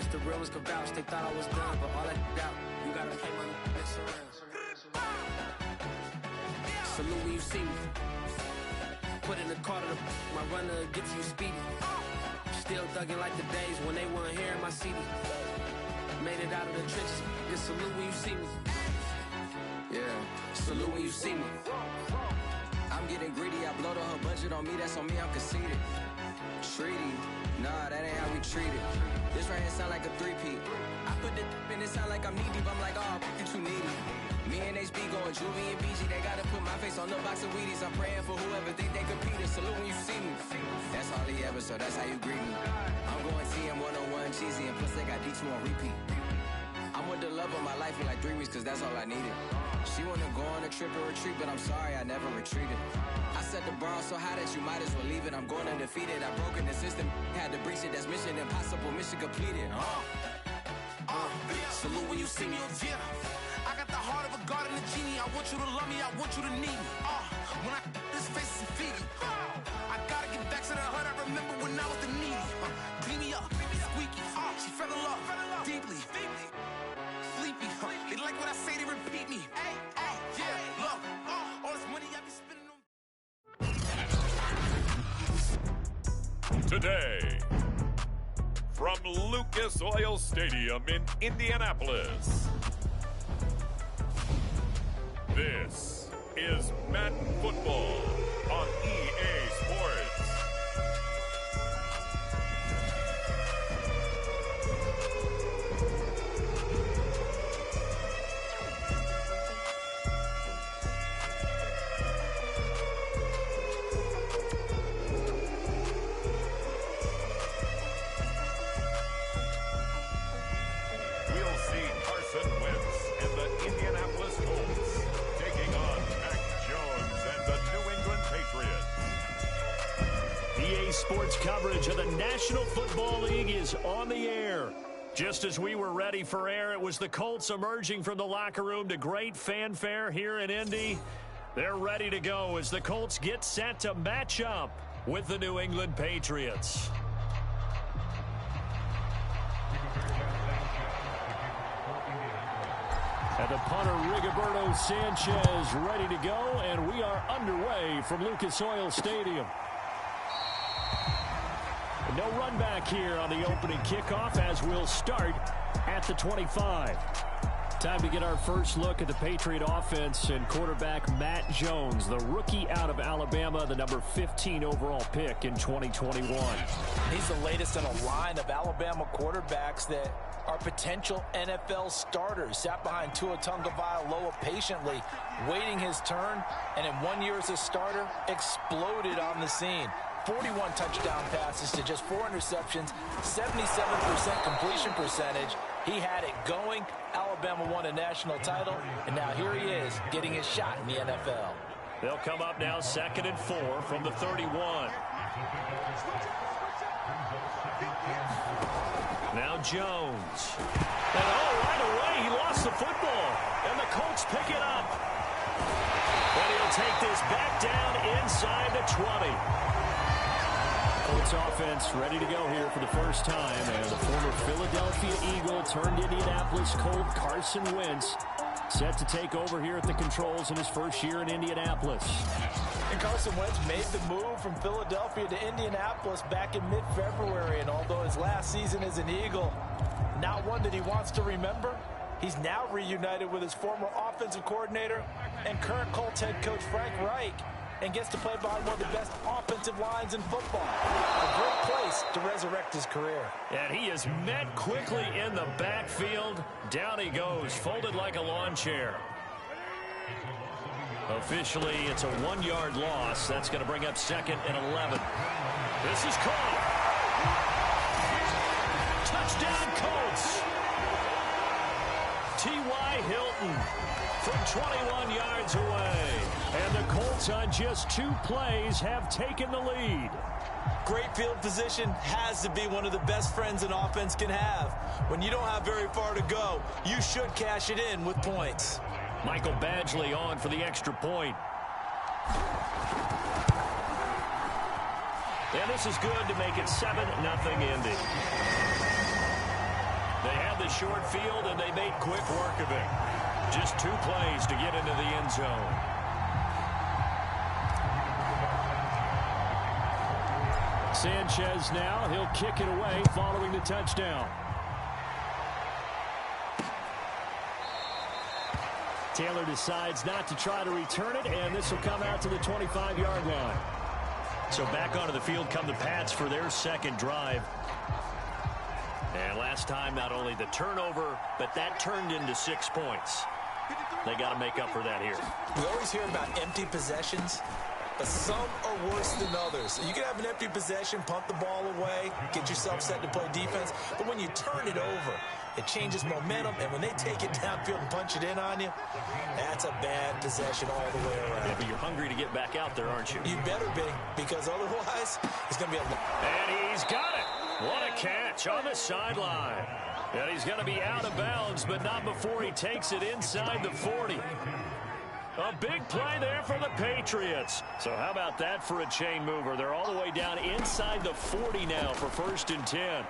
honest, the real ones could vouch. They thought I was done, but all that out. You gotta pay my next around. Salute when you see me. Put in the car to my runner, get to you speedy. Still thugging like the days when they weren't here in my CD. Made it out of the trenches. Just salute when you see me. Yeah, salute when you see me. I'm getting greedy, I blow the whole budget on me, that's on me, I'm conceited. Treaty, nah, that ain't how we treat it. This right here sound like a three-peat. I put the in it sound like I'm knee-deep, I'm like, oh, you too needy. Me and HB going Juvie and BG, they gotta put my face on the box of Wheaties. I'm praying for whoever think they competed, salute when you see me. That's all he ever, so that's how you greet me. I'm going TM 101 cheesy, and plus they got D2 on repeat. I'm with the love of my life for like 3 weeks, cause that's all I needed. She wanna go on a trip or retreat, but I'm sorry, I never retreated. I set the bar so high that you might as well leave it. I'm going undefeated, I've broken the system. Had to breach it, that's mission impossible, mission completed. Salute when you see me, yeah. I got the heart of a god and a genie. I want you to love me, I want you to need me. When I this face is Fiji. I gotta get back to the hood, I remember when I was the needy. Clean me up, squeaky. She fell in love, deeply. Sleepy, they like what I say, they repeat me. Yeah, look, all this money I be spending on. Today, from Lucas Oil Stadium in Indianapolis, this is Madden Football on EA Sports. We'll see Carson Wentz and the Indianapolis Colts taking on Mac Jones and the New England Patriots. EA Sports coverage of the National Football League is on the air. Just as we were ready for air, it was the Colts emerging from the locker room to great fanfare here in Indy. They're ready to go as the Colts get set to match up with the New England Patriots. And the punter, Rigoberto Sanchez, ready to go, and we are underway from Lucas Oil Stadium. No run back here on the opening kickoff as we'll start at the 25. Time to get our first look at the Patriot offense and quarterback Matt Jones, the rookie out of Alabama, the number 15 overall pick in 2021. He's the latest in a line of Alabama quarterbacks that are potential NFL starters. Sat behind Tua Tagovailoa patiently, waiting his turn, and in 1 year as a starter, exploded on the scene. 41 touchdown passes to just 4 interceptions, 77% completion percentage. He had it going. Alabama won a national title, and now here he is getting his shot in the NFL. They'll come up now 2nd and 4 from the 31. Now Jones. And right away he lost the football. And the Colts pick it up. And he'll take this back down inside the 20. Colts offense ready to go here for the first time, and the former Philadelphia Eagle turned Indianapolis Colt Carson Wentz set to take over here at the controls in his first year in Indianapolis. And Carson Wentz made the move from Philadelphia to Indianapolis back in mid-February, and although his last season as an Eagle, not one that he wants to remember, he's now reunited with his former offensive coordinator and current Colts head coach Frank Reich, and gets to play behind one of the best offensive lines in football. A great place to resurrect his career. And he is met quickly in the backfield. Down he goes, folded like a lawn chair. Officially, it's a 1-yard loss. That's going to bring up 2nd and 11. This is caught. Touchdown, Colts. T.Y. Hilton from 21 yards away. And the Colts on just 2 plays have taken the lead. Great field position has to be one of the best friends an offense can have. When you don't have very far to go, you should cash it in with points. Michael Badgley on for the extra point. And this is good to make it 7-0 Indy. have the short field, and they made quick work of it. Just 2 plays to get into the end zone. Sanchez now, he'll kick it away following the touchdown. Taylor decides not to try to return it, and this will come out to the 25-yard line. So back onto the field come the Pats for their second drive. And last time, not only the turnover, but that turned into 6 points. They got to make up for that here. We always hear about empty possessions, but some are worse than others. You can have an empty possession, punt the ball away, get yourself set to play defense, but when you turn it over, it changes momentum, and when they take it downfield and punch it in on you, that's a bad possession all the way around. Yeah, but you're hungry to get back out there, aren't you? You better be, because otherwise, it's going to be a... And he's got it. What a catch on the sideline. And he's going to be out of bounds, but not before he takes it inside the 40. A big play there for the Patriots. So how about that for a chain mover? They're all the way down inside the 40 now for 1st and 10.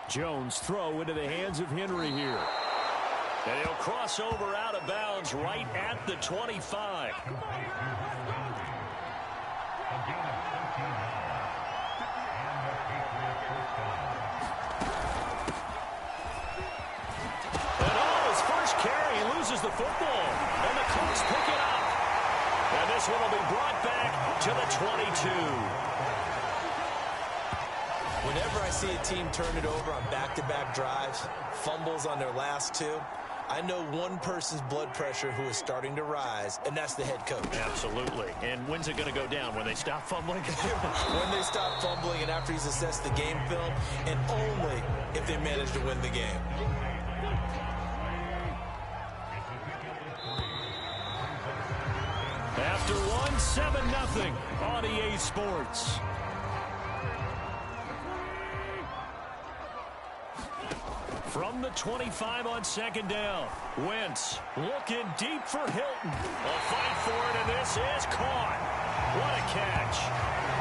Jones throw into the hands of Henry here. And he'll cross over out of bounds right at the 25. The football, and the Colts pick it up. And this one will be brought back to the 22. Whenever I see a team turn it over on back-to-back drives, fumbles on their last 2, I know one person's blood pressure who is starting to rise, and that's the head coach. Absolutely. And when's it going to go down? When they stop fumbling? When they stop fumbling and after he's assessed the game film, and only if they manage to win the game. After one, 7-0 on EA Sports. From the 25 on 2nd down, Wentz looking deep for Hilton. A fight for it, and this is caught. What a catch.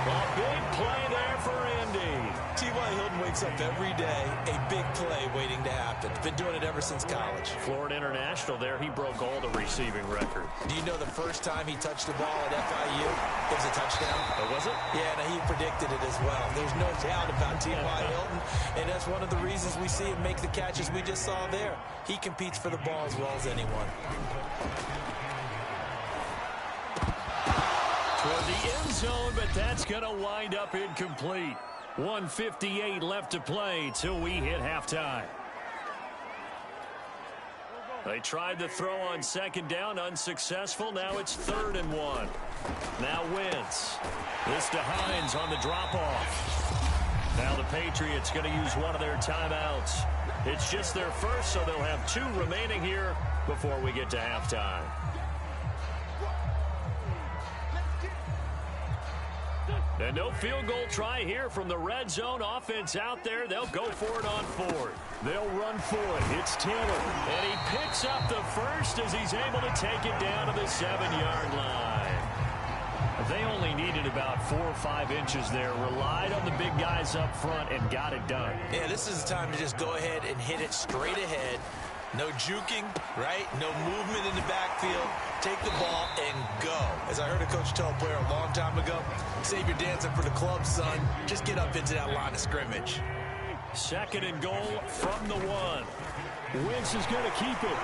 A big play there for Indy. T.Y. Hilton wakes up every day, a big play waiting to happen. Been doing it ever since college. Florida International there, he broke all the receiving records. Do you know the first time he touched the ball at FIU, it was a touchdown? Oh, was it? Yeah, and he predicted it as well. There's no doubt about T.Y. Hilton, and that's one of the reasons we see him make the catches we just saw there. He competes for the ball as well as anyone. Toward the end zone, but that's going to wind up incomplete. 1:58 left to play till we hit halftime. They tried to throw on 2nd down, unsuccessful. Now it's 3rd and 1. Now Wentz. This to Hines on the drop-off. Now the Patriots going to use one of their timeouts. It's just their first, so they'll have 2 remaining here before we get to halftime. And no field goal try here from the red zone. Offense out there. They'll go for it on 4th. They'll run for it. It's Taylor. And he picks up the first as he's able to take it down to the 7-yard line. They only needed about 4 or 5 inches there. Relied on the big guys up front and got it done. Yeah, this is the time to just go ahead and hit it straight ahead. No juking, right? No movement in the backfield. Take the ball and go. As I heard a coach tell a player a long time ago, save your dancing for the club, son. Just get up into that line of scrimmage. 2nd and goal from the 1. Wentz is going to keep it.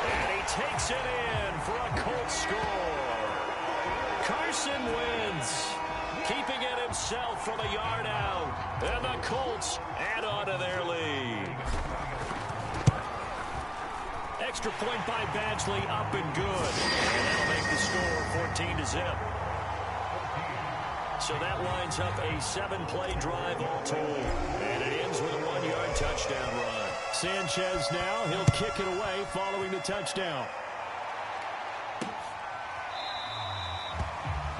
And he takes it in for a Colts score. Carson Wentz keeping it himself from a yard out. And the Colts add on to their lead. Extra point by Badgley, up and good. And that'll make the score 14-0. So that winds up a 7-play drive all told. And it ends with a 1-yard touchdown run. Sanchez now, he'll kick it away following the touchdown.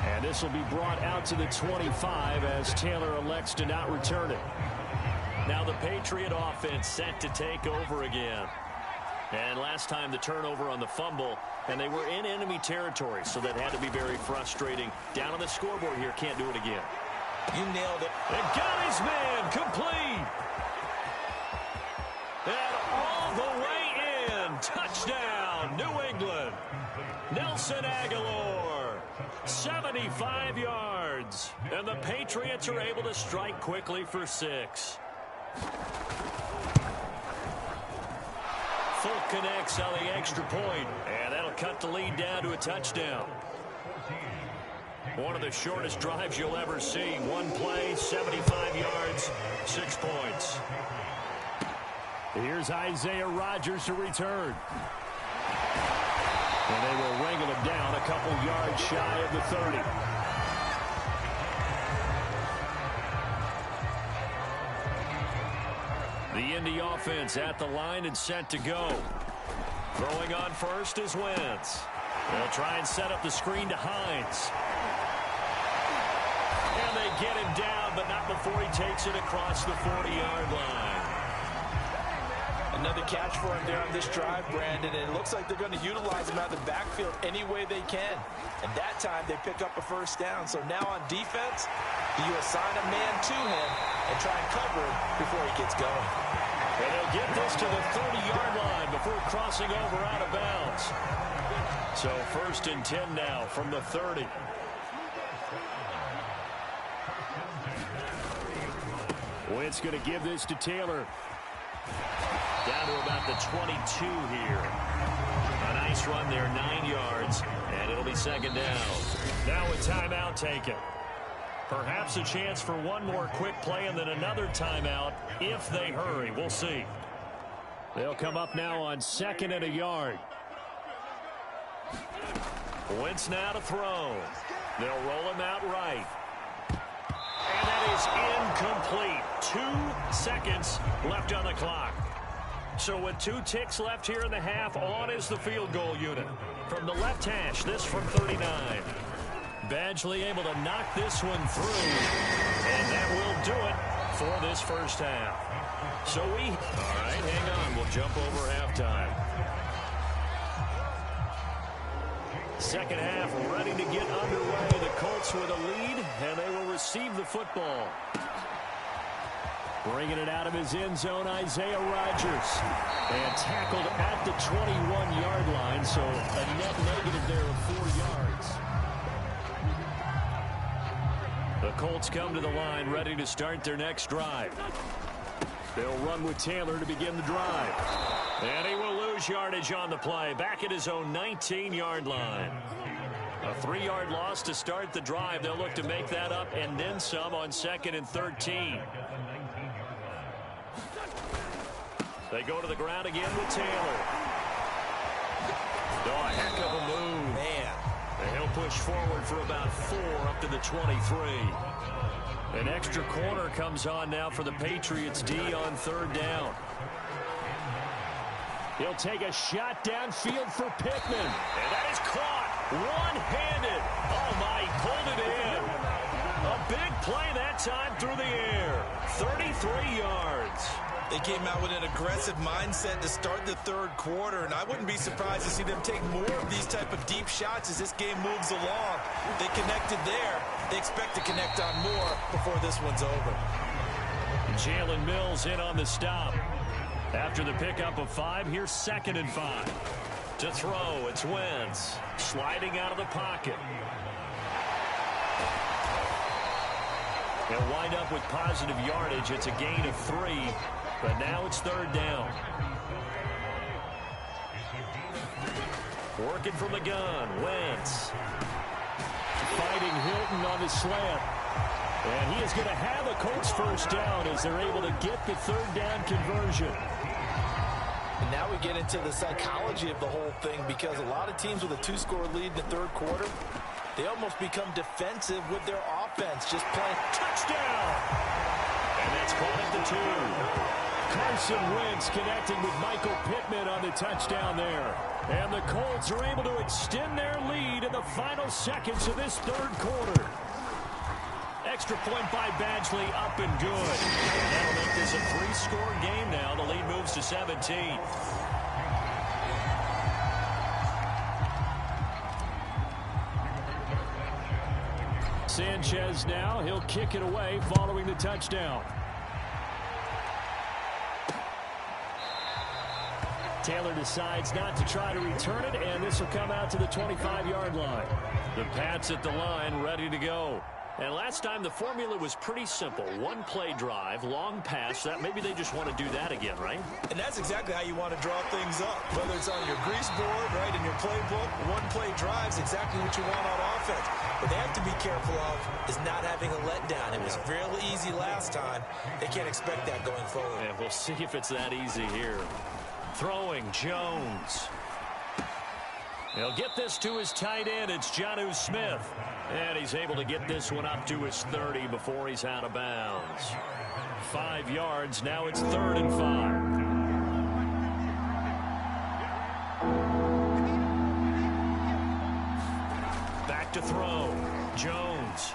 And this will be brought out to the 25 as Taylor elects to not return it. Now the Patriot offense set to take over again. And last time the turnover on the fumble, and they were in enemy territory, so that had to be very frustrating. Down on the scoreboard here, can't do it again. You nailed it. And got his his man, complete. And all the way in. Touchdown, New England. Nelson Aguilar, 75 yards. And the Patriots are able to strike quickly for 6. Folk connects on the extra point, and that'll cut the lead down to a touchdown. One of the shortest drives you'll ever see. One play, 75 yards, 6 points. Here's Isaiah Rodgers to return. And they will wrangle him down a couple yards shy of the 30. The Indy offense at the line and set to go. Throwing on first is Wentz. They'll try and set up the screen to Hines. And they get him down, but not before he takes it across the 40-yard line. Another catch for him there on this drive, Brandon, and it looks like they're going to utilize him out of the backfield any way they can. And that time they pick up a first down. So now on defense, do you assign a man to him and try and cover him before he gets going? And they'll get this to the 30-yard line before crossing over out of bounds. So 1st and 10 now from the 30. Wentz going to give this to Taylor. Down to about the 22 here. A nice run there, 9 yards, and it'll be 2nd down. Now a timeout taken. Perhaps a chance for one more quick play and then another timeout if they hurry. We'll see. They'll come up now on 2nd and a yard. Wentz now to throw. They'll roll him out right. And that is incomplete. 2 seconds left on the clock. So with 2 ticks left here in the half, on is the field goal unit. From the left hash, this from 39. Badgley able to knock this one through. And that will do it for this first half. So all right, hang on. We'll jump over halftime. Second half ready to get underway. The Colts with a lead, and they will receive the football. Bringing it out of his end zone, Isaiah Rodgers. And tackled at the 21-yard line, so a net negative there of 4 yards. The Colts come to the line ready to start their next drive. They'll run with Taylor to begin the drive. And he will lose yardage on the play, back at his own 19-yard line. A 3-yard loss to start the drive. They'll look to make that up and then some on 2nd and 13. They go to the ground again with Taylor. Oh, a heck of a move. Man. And he'll push forward for about 4 up to the 23. An extra corner comes on now for the Patriots D on 3rd down. He'll take a shot downfield for Pittman. And that is caught one-handed. Oh, my, he pulled it in. A big play that time through the air. 33 yards. They came out with an aggressive mindset to start the 3rd quarter, and I wouldn't be surprised to see them take more of these type of deep shots as this game moves along. They connected there. They expect to connect on more before this one's over. Jalen Mills in on the stop. After the pickup of 5, here's 2nd and 5. To throw, it's Wentz. Sliding out of the pocket. He'll wind up with positive yardage. It's a gain of 3, but now it's 3rd down. Working from the gun, Wentz. Fighting Hilton on the slant. And he is going to have a Colts first down as they're able to get the 3rd down conversion. And now we get into the psychology of the whole thing, because a lot of teams with a 2-score lead in the 3rd quarter, they almost become defensive with their offense, just playing touchdown. And that's caught at the 2. Carson Wentz connecting with Michael Pittman on the touchdown there. And the Colts are able to extend their lead in the final seconds of this 3rd quarter. Extra point by Badgley, up and good. That'll make this a 3-score game now. The lead moves to 17. Sanchez now. He'll kick it away following the touchdown. Taylor decides not to try to return it, and this will come out to the 25-yard line. The Pats at the line, ready to go. And last time the formula was pretty simple. One play drive, long pass. That maybe they just want to do that again, right? And that's exactly how you want to draw things up. Whether it's on your grease board, right, in your playbook, one play drive's exactly what you want on offense. What they have to be careful of is not having a letdown. It was real easy last time. They can't expect that going forward. And we'll see if it's that easy here. Throwing, Jones. He'll get this to his tight end. It's Jonnu Smith. And he's able to get this one up to his 30 before he's out of bounds. 5 yards. Now it's 3rd and 5. Back to throw. Jones.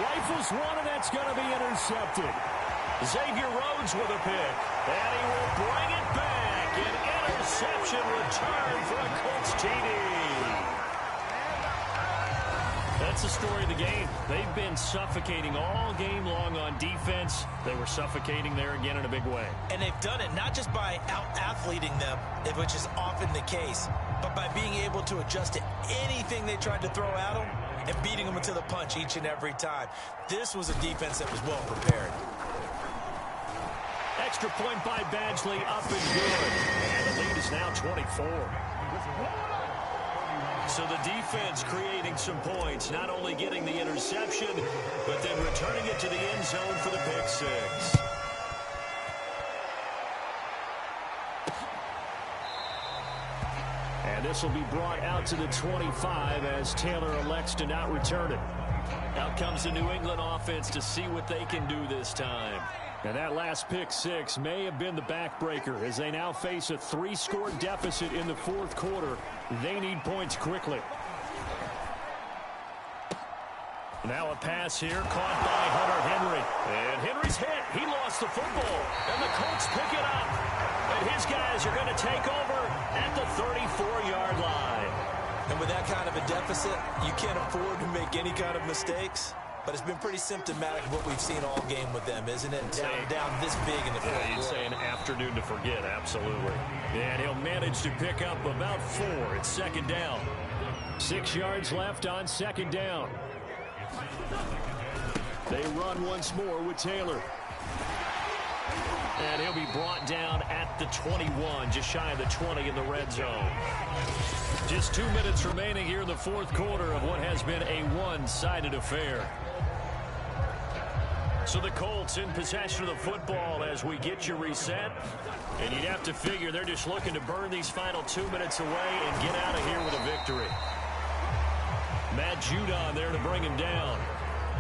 Rifles one, and that's going to be intercepted. Xavier Rhodes with a pick. And he will bring it back. An interception return for a Colts TD. That's the story of the game. They've been suffocating all game long on defense. They were suffocating there again in a big way. And they've done it not just by out-athleting them, which is often the case, but by being able to adjust to anything they tried to throw at them and beating them into the punch each and every time. This was a defense that was well prepared. Extra point by Badgley, up and good. And the lead is now 24. So the defense creating some points, not only getting the interception, but then returning it to the end zone for the pick six. And this will be brought out to the 25 as Taylor elects to not return it. Out comes the New England offense to see what they can do this time. And that last pick six may have been the backbreaker as they now face a 3-score deficit in the 4th quarter. They need points quickly. Now a pass here caught by Hunter Henry. And Henry's hit. He lost the football. And the Colts pick it up. And his guys are going to take over at the 34-yard line. And with that kind of a deficit, you can't afford to make any kind of mistakes. But it's been pretty symptomatic of what we've seen all game with them, isn't it? Down this big in the fourth quarter. You'd say an afternoon to forget, absolutely. And he'll manage to pick up about 4. It's 2nd down. 6 yards left on 2nd down. They run once more with Taylor. And he'll be brought down at the 21, just shy of the 20 in the red zone. Just 2 minutes remaining here in the 4th quarter of what has been a one-sided affair. So the Colts in possession of the football as we get you reset. And you'd have to figure they're just looking to burn these final 2 minutes away and get out of here with a victory. Matt Judon there to bring him down.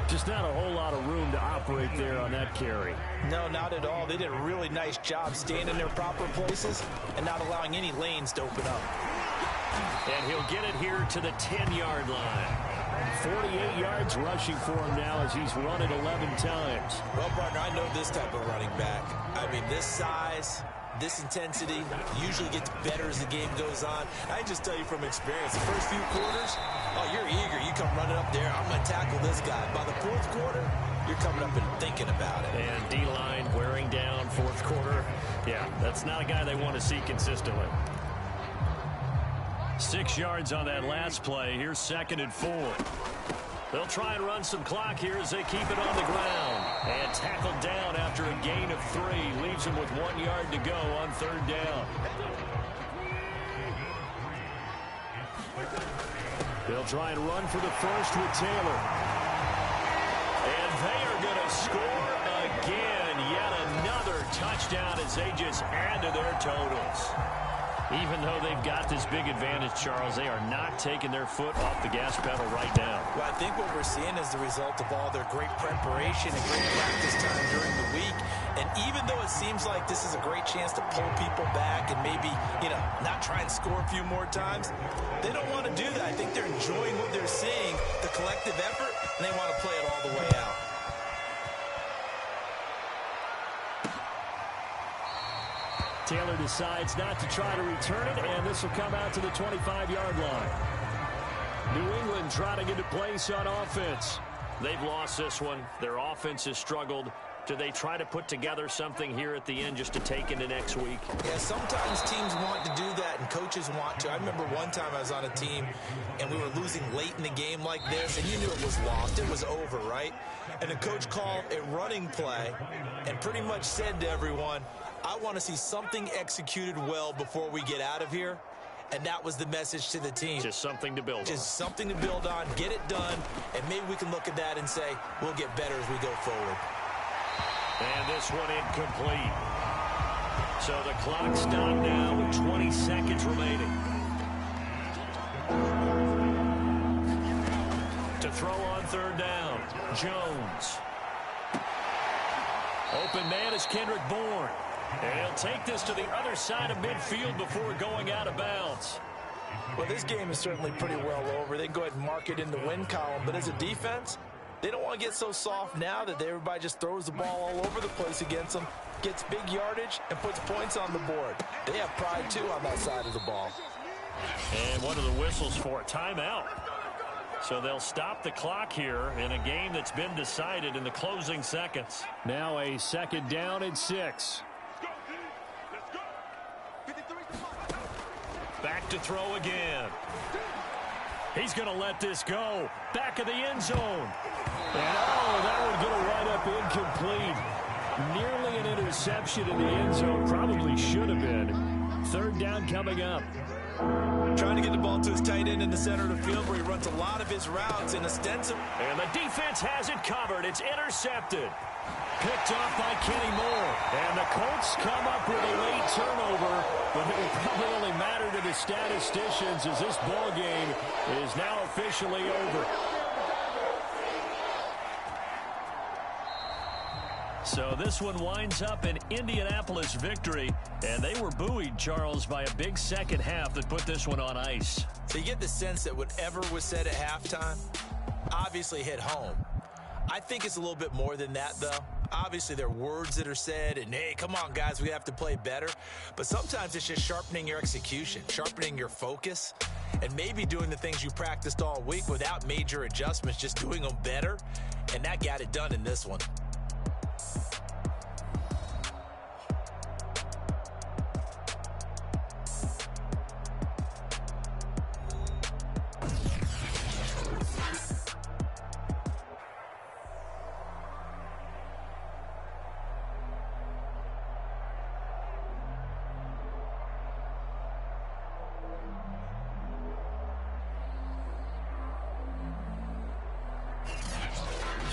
Just not a whole lot of room to operate there on that carry. No, not at all. They did a really nice job staying in their proper places and not allowing any lanes to open up. And he'll get it here to the 10-yard line. 48 yards rushing for him now as he's run it 11 times. Well, partner, I know this type of running back. I mean, this size, this intensity usually gets better as the game goes on. I just tell you from experience, the first few quarters, oh, you're eager. You come running up there. I'm going to tackle this guy. By the 4th quarter, you're coming up and thinking about it. And D-line wearing down 4th quarter. Yeah, that's not a guy they want to see consistently. 6 yards on that last play. Here's 2nd and 4. They'll try and run some clock here as they keep it on the ground. And tackled down after a gain of 3. Leaves them with 1 yard to go on 3rd down. They'll try and run for the first with Taylor. And they are going to score again. Yet another touchdown as they just add to their totals. Even though they've got this big advantage, Charles, they are not taking their foot off the gas pedal right now. Well, I think what we're seeing is the result of all their great preparation and great practice time during the week. And even though it seems like this is a great chance to pull people back and maybe, not try and score a few more times, they don't want to do that. I think they're enjoying what they're seeing, the collective effort, and they want to play it all the way out. Taylor decides not to try to return it, and this will come out to the 25-yard line. New England trying to get into place on offense. They've lost this one. Their offense has struggled. Do they try to put together something here at the end just to take into next week? Yeah, sometimes teams want to do that and coaches want to. I remember one time I was on a team and we were losing late in the game like this, and you knew it was lost. It was over, right? And the coach called a running play and pretty much said to everyone, I want to see something executed well before we get out of here. And that was the message to the team. Just something to build on. Just something to build on, get it done, and maybe we can look at that and say, we'll get better as we go forward. And this one incomplete. So the clock stopped now with 20 seconds remaining. To throw on third down, Jones. Open man is Kendrick Bourne. And he'll take this to the other side of midfield before going out of bounds. Well, this game is certainly pretty well over. They can go ahead and mark it in the win column. But as a defense, they don't want to get so soft now that everybody just throws the ball all over the place against them, gets big yardage, and puts points on the board. They have pride, too, on that side of the ball. And what are the whistles for? Timeout. So they'll stop the clock here in a game that's been decided in the closing seconds. Now a second down and 6. Back to throw again. He's going to let this go. Back of the end zone. And that would get a wide up incomplete. Nearly an interception in the end zone. Probably should have been. Third down coming up. Trying to get the ball to his tight end in the center of the field where he runs a lot of his routes in a stencil. And the defense has it covered. It's intercepted. Picked off by Kenny Moore. And the Colts come up with a late turnover, but it will probably only matter to the statisticians as this ball game is now officially over. So this one winds up an Indianapolis victory, and they were buoyed, Charles, by a big second half that put this one on ice. So you get the sense that whatever was said at halftime obviously hit home. I think it's a little bit more than that, though. Obviously, there are words that are said, and, hey, come on, guys, we have to play better. But sometimes it's just sharpening your execution, sharpening your focus, and maybe doing the things you practiced all week without major adjustments, just doing them better. And that got it done in this one.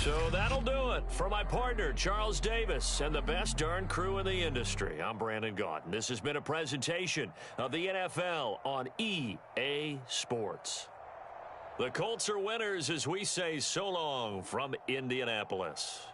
So that'll do it for my partner, Charles Davis, and the best darn crew in the industry. I'm Brandon Gaudin. This has been a presentation of the NFL on EA Sports. The Colts are winners as we say so long from Indianapolis.